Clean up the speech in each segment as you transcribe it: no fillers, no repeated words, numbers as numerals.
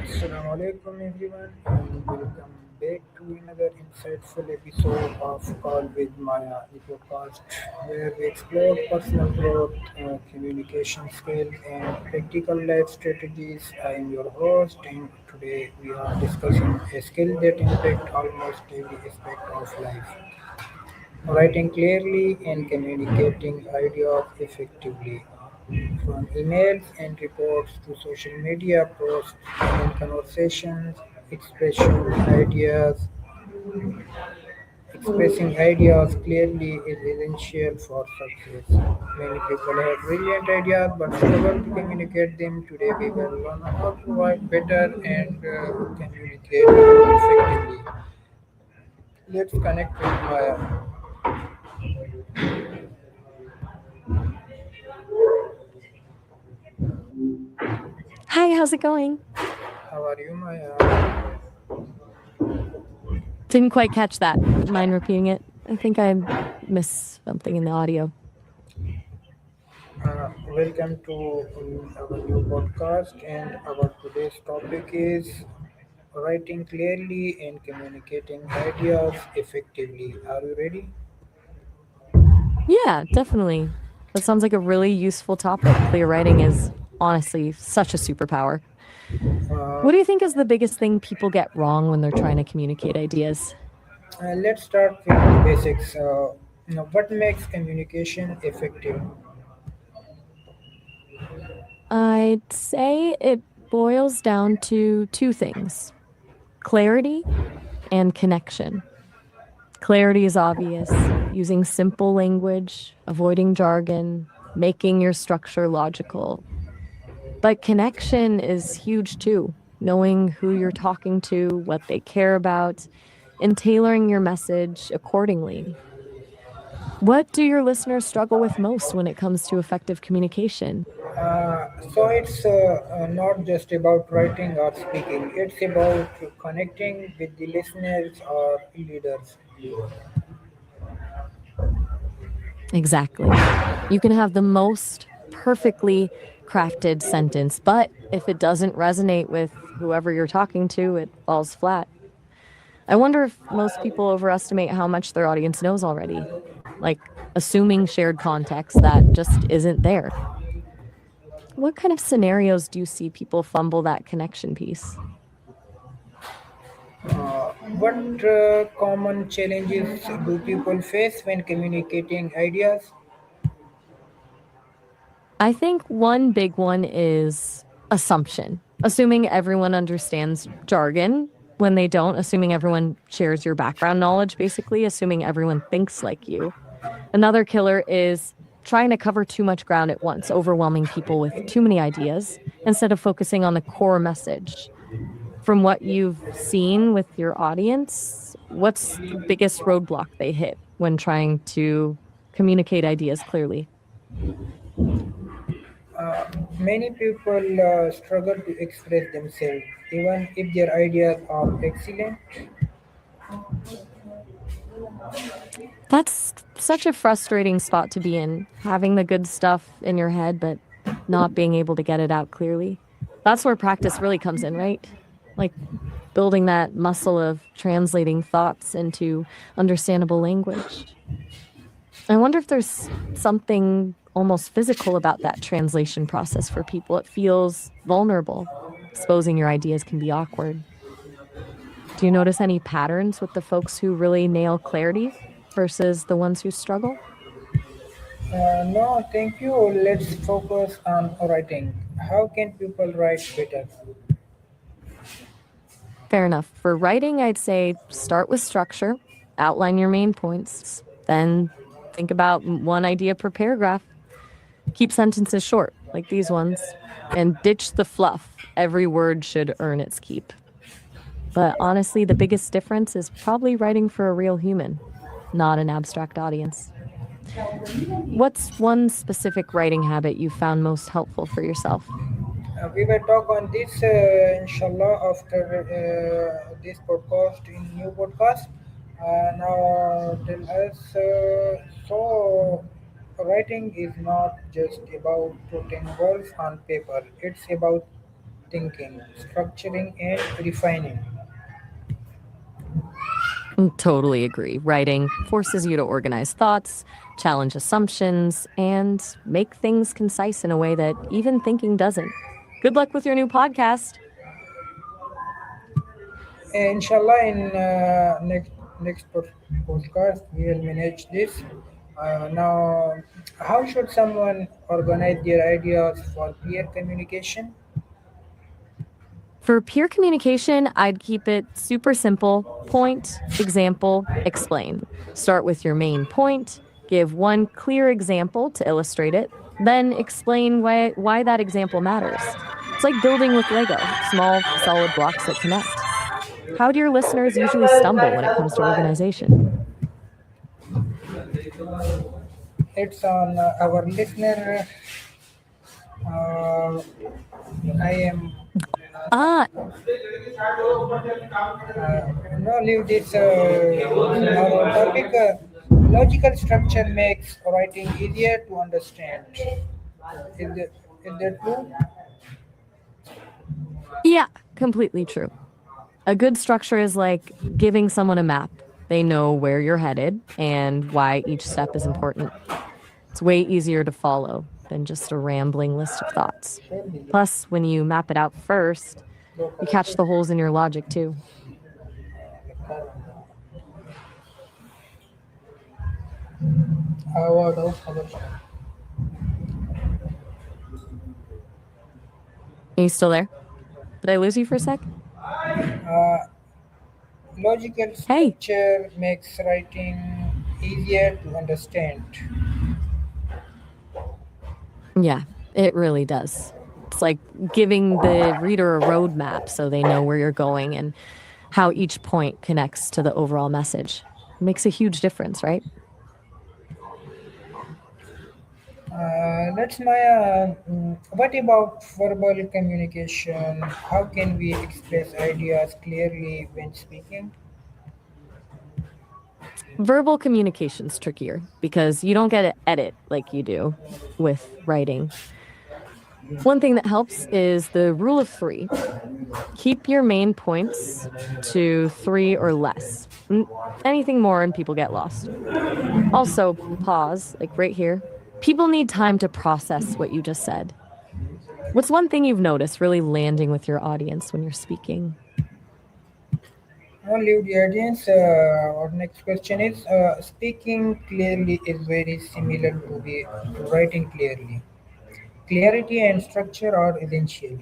Assalamu alaikum everyone and welcome back to another insightful episode of Call with Maya, the podcast where we explore personal growth, communication skills, and practical life strategies. I am your host, and today we are discussing a skill that impacts almost every aspect of life: writing clearly and communicating ideas effectively. From emails and reports to social media posts and conversations, expression ideas, expressing ideas clearly is essential for success. Many people have brilliant ideas but struggle to communicate them. Today we will learn how to write better and communicate effectively. Let's connect with Maya. Hi, how's it going? How are you, Maya? Didn't quite catch that. Mind repeating it? I think I missed something in the audio. Welcome to our new podcast, and our today's topic is writing clearly and communicating ideas effectively. Are you ready? Yeah, definitely. That sounds like a really useful topic. Clear writing is honestly such a superpower. Uh, What do you think is the biggest thing people get wrong when they're trying to communicate ideas? let's start with the basics. What makes communication effective? I'd say it boils down to two things: clarity and connection. Clarity is obvious, using simple language, avoiding jargon, making your structure logical. But connection is huge too. Knowing who you're talking to, what they care about, and tailoring your message accordingly. What do your listeners struggle with most when it comes to effective communication? So it's not just about writing or speaking. It's about connecting with the listeners or leaders. Exactly. You can have the most perfectly crafted sentence, but if it doesn't resonate with whoever you're talking to, it falls flat. I wonder if most people overestimate how much their audience knows already, like assuming shared context that just isn't there. What kind of scenarios do you see people fumble that connection piece? What common challenges do people face when communicating ideas? I think one big one is assumption, assuming everyone understands jargon when they don't, assuming everyone shares your background knowledge, basically, assuming everyone thinks like you. Another killer is trying to cover too much ground at once, overwhelming people with too many ideas instead of focusing on the core message. From what you've seen with your audience, what's the biggest roadblock they hit when trying to communicate ideas clearly? Many people struggle to express themselves, even if their ideas are excellent. That's such a frustrating spot to be in, having the good stuff in your head, but not being able to get it out clearly. That's where practice really comes in, right? Like building that muscle of translating thoughts into understandable language. I wonder if there's something almost physical about that translation process for people. It feels vulnerable. Exposing your ideas can be awkward. Do you notice any patterns with the folks who really nail clarity versus the ones who struggle? No, thank you. Let's focus on writing. How can people write better? Fair enough. For writing, I'd say start with structure, outline your main points, then think about one idea per paragraph. Keep sentences short, like these ones, and ditch the fluff. Every word should earn its keep. But honestly, the biggest difference is probably writing for a real human, not an abstract audience. What's one specific writing habit you found most helpful for yourself? We will talk on this, inshallah, after this podcast in new podcast. Now, tell us. So, writing is not just about putting words on paper. It's about thinking, structuring, and refining. Totally agree. Writing forces you to organize thoughts, challenge assumptions, and make things concise in a way that even thinking doesn't. Good luck with your new podcast. Inshallah, in next podcast, we will manage this. Now, how should someone organize their ideas for clear communication? For peer communication, I'd keep it super simple: point, example, explain. Start with your main point, give one clear example to illustrate it, then explain why that example matters. It's like building with Lego, small, solid blocks that connect. How do your listeners usually stumble when it comes to organization? It's on our listener. Uh, I am Ah, no leave this our topic. Logical structure makes writing easier to understand. Is that true? yeah, completely true. A good structure is like giving someone a map. They know where you're headed and why each step is important. It's way easier to follow than just a rambling list of thoughts. Plus, when you map it out first, you catch the holes in your logic too. What else? Are you still there? Did I lose you for a sec? Uh, Logical Hey, structure makes writing easier to understand. yeah, it really does. It's like giving the reader a roadmap so they know where you're going and how each point connects to the overall message. It makes a huge difference, right? That's my. What about verbal communication? How can we express ideas clearly when speaking? Verbal communication's trickier because you don't get to edit like you do with writing. One thing that helps is the rule of three. Keep your main points to three or less. Anything more and people get lost. Also, pause, like right here. People need time to process what you just said. What's one thing you've noticed really landing with your audience when you're speaking? I'll leave the audience. Our next question is: speaking clearly is very similar to writing clearly. Clarity and structure are essential.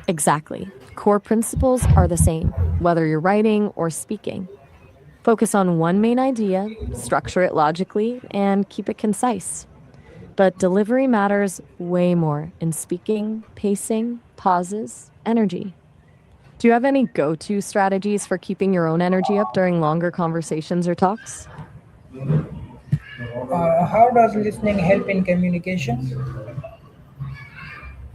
Exactly. Core principles are the same, whether you're writing or speaking. Focus on one main idea, structure it logically, and keep it concise. But delivery matters way more in speaking, pacing, pauses, energy. Do you have any go to strategies for keeping your own energy up during longer conversations or talks? How does listening help in communication?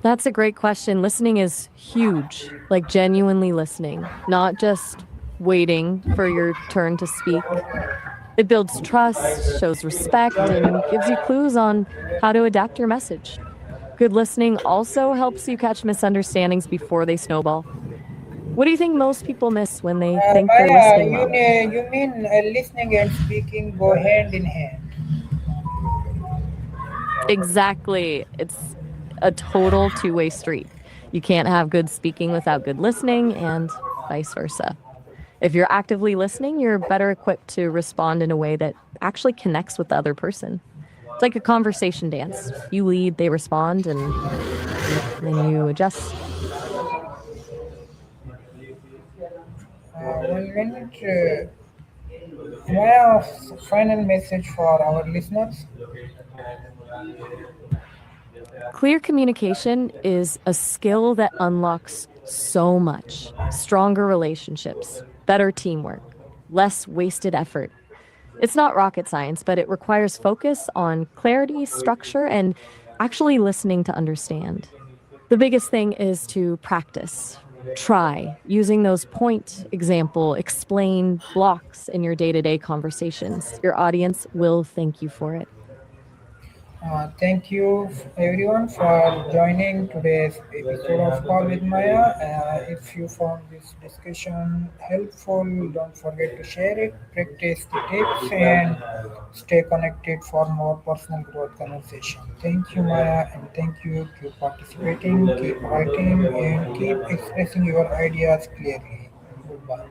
That's a great question. Listening is huge, like genuinely listening, not just waiting for your turn to speak. It builds trust, shows respect, and gives you clues on how to adapt your message. Good listening also helps you catch misunderstandings before they snowball. What do you think most people miss when they think they're Maya, listening well? you mean listening and speaking go hand in hand? Exactly. It's a total two-way street. You can't have good speaking without good listening, and vice versa. If you're actively listening, you're better equipped to respond in a way that actually connects with the other person. It's like a conversation dance. You lead, they respond, and then you adjust. 1 minute. Maya, final message for our listeners. Clear communication is a skill that unlocks so much: stronger relationships, better teamwork, less wasted effort. It's not rocket science, but it requires focus on clarity, structure, and actually listening to understand. The biggest thing is to practice. Try using those point, example, explain blocks in your day to day conversations. Your audience will thank you for it. Thank you, everyone, for joining today's episode of Call with Maya. If you found this discussion helpful, don't forget to share it, practice the tips, and stay connected for more personal growth conversation. Thank you, Maya, and thank you. Keep participating, keep writing, and keep expressing your ideas clearly. Goodbye.